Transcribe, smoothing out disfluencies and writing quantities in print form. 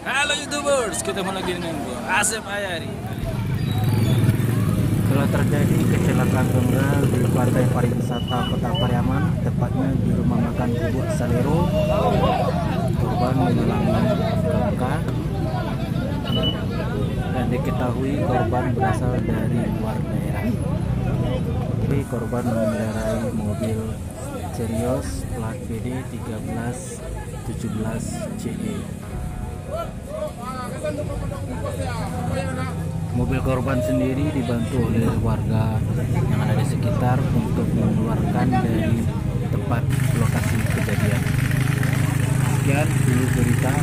Halo YouTubers, ketemu lagi dengan gua Asep Ayari. Telah terjadi kecelakaan tunggal di Pantai Pariwisata Kota Pariaman, tepatnya di rumah makan Bubuk Salero. Korban mengalami luka dan diketahui korban berasal dari luar daerah. Korban mengendarai mobil Cerio plat BD 1317 CE. Mobil korban sendiri dibantu oleh warga yang ada di sekitar untuk mengeluarkan dari tempat lokasi kejadian. Sekian dulu berita.